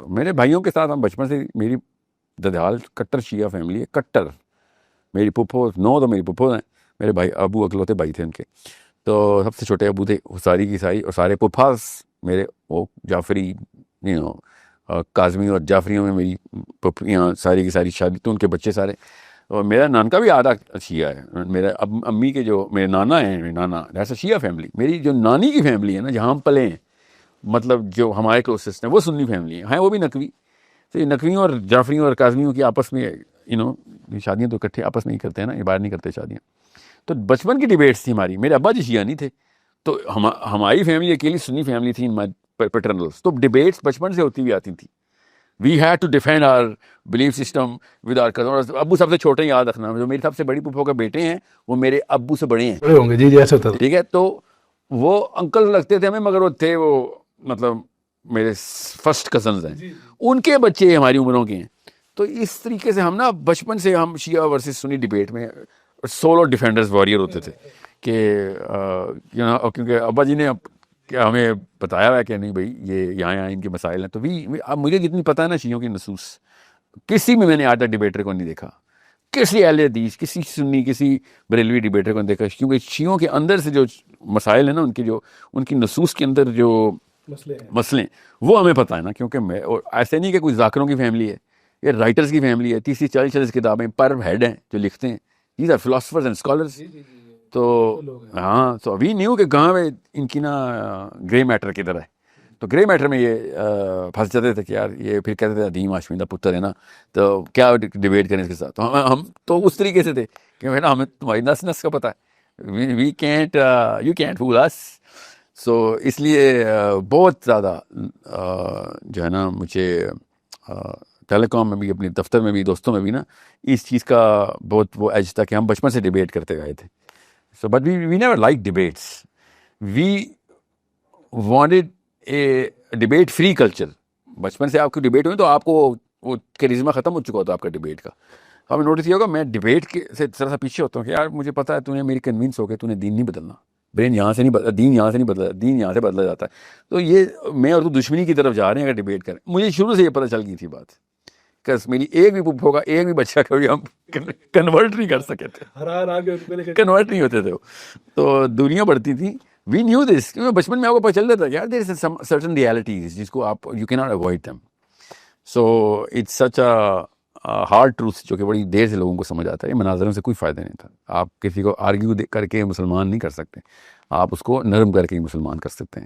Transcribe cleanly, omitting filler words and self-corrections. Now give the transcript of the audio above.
تو میرے بھائیوں کے ساتھ ہم بچپن سے, میری ددیال کٹر شیعہ فیملی ہے, کٹر. میری پھپھو 9 تو میری پھپھو ہیں, میرے بھائی ابو اکلوتے بھائی تھے ان کے, تو سب سے چھوٹے ابو تھے وہ ساری کی ساری, اور سارے پھپھاس میرے وہ جعفری کاظمی اور جعفریوں میں میری پھپھیاں ساری کی ساری شادی, تو ان کے بچے سارے. اور میرا نانکا بھی آدھا شیعہ ہے. میرا امی کے جو میرے نانا ہیں, میرے نانا ایسا شیعہ فیملی. میری جو نانی کی فیملی ہے نا, جہاں ہم پلے ہیں, مطلب جو ہمارے کلوسسٹ ہیں, وہ سنی فیملی ہیں وہ بھی نقوی. تو یہ نقویوں اور جعفریوں اور کاظمیوں کی آپس میں شادیاں تو اکٹھے آپس میں ہی کرتے ہیں نا, یہ باہر نہیں کرتے شادیاں. تو بچپن کی ڈیبیٹس تھی ہماری. میرے ابا جی شیعہ نہیں تھے, تو ہماری فیملی اکیلی سنی فیملی تھی ان مائی پیٹرنلس. تو ڈیبیٹس بچپن سے ہوتی ہوئی آتی تھی. We had to defend our belief system with our cousin. ابو سب سے چھوٹے, یاد رکھنا, جو میری سب سے بڑی پھپھو کے بیٹے ہیں وہ میرے ابو سے بڑے ہیں, بڑے ہوں گے جی ایسا تھا, ٹھیک ہے. تو وہ انکل لگتے تھے ہمیں, مگر وہ تھے وہ مطلب میرے فرسٹ کزنز ہیں, ان کے بچے ہماری عمروں کے ہیں. تو اس طریقے سے ہم نا بچپن سے ہم شیعہ ورسز سنی ڈیبیٹ میں سولو ڈیفینڈرز واریر ہوتے تھے کہ کیونکہ ابا جی نے کیا ہمیں بتایا ہوا ہے کہ نہیں بھائی یہ یہاں ان کے مسائل ہیں. تو اب مجھے جتنی پتہ ہے نا شیعوں کی نصوص, کسی میں نے آج تک ڈیبیٹر کو نہیں دیکھا, کسی اہل حدیث, کسی سنی, کسی بریلوی ڈیبیٹر کو نہیں دیکھا, کیونکہ شیعوں کے اندر سے جو مسائل ہیں نا, ان کی نصوص کے اندر جو مسئلے ہیں وہ ہمیں پتہ ہے نا. کیونکہ ایسے نہیں کہ کوئی ذاکروں کی فیملی ہے, یہ رائٹرز کی فیملی ہے, 30-40 کتابیں پر ہیڈ ہیں جو لکھتے ہیں. These are philosophers and scholars. تو ہاں, تو وی نیو کہ کہاں پہ ان کی نا گرے میٹر کدھر ہے. تو گرے میٹر میں یہ پھنس جاتے تھے کہ یار یہ پھر کہتے تھے عدیم آشمیدہ پتر ہے نا, تو کیا ڈیبیٹ کریں اس کے ساتھ. تو ہم تو اس طریقے سے تھے کہ نا ہمیں تمہاری نس کا پتہ ہے, وی کینٹ یو کینٹ فول اس. سو اس لیے بہت زیادہ جو ہے نا مجھے ٹیلی کام میں بھی, اپنے دفتر میں بھی, دوستوں میں بھی نا اس چیز کا بہت وہ ایج تھا کہ ہم بچپن سے ڈیبیٹ کرتے آئے تھے. So but we never like debates. We wanted a debate free culture. بچپن سے آپ کی ڈیبیٹ ہوئی تو آپ کو وہ کرزما ختم ہو چکا ہوتا ہے آپ کا ڈیبیٹ کا. ہم نے نوٹس کیا ہوگا, میں ڈیبیٹ کے سے ذرا سا پیچھے ہوتا ہوں کہ یار مجھے پتہ ہے تو نے میری کنوینس ہو کے تو نے دین نہیں بدلنا, برین یہاں سے نہیں بدلا, دین یہاں سے نہیں بدلا, دین یہاں سے بدلا جاتا ہے. تو یہ میں اور تو دشمنی کی طرف جا رہے ہیں اگر ڈیبیٹ کریں. مجھے شروع سے یہ پتہ چل گئی تھی بات کہ میری ایک بھی پھپھو کا ایک بھی بچہ کبھی ہم کنورٹ نہیں کر سکے تھے, کنورٹ نہیں ہوتے تھے. تو دنیا بڑھتی تھی. وی نیو دس, کیونکہ بچپن میں آپ کو پتہ چل جاتا ہے یار دیر از سرٹن ریالٹیز جس کو آپ یو کی not avoid them. So it's such a hard truth جو کہ بڑی دیر سے لوگوں کو سمجھ آتا ہے. مناظروں سے کوئی فائدہ نہیں تھا. آپ کسی کو آرگیو کر کے مسلمان نہیں کر سکتے, آپ اس کو نرم کر کے ہی مسلمان کر سکتے ہیں.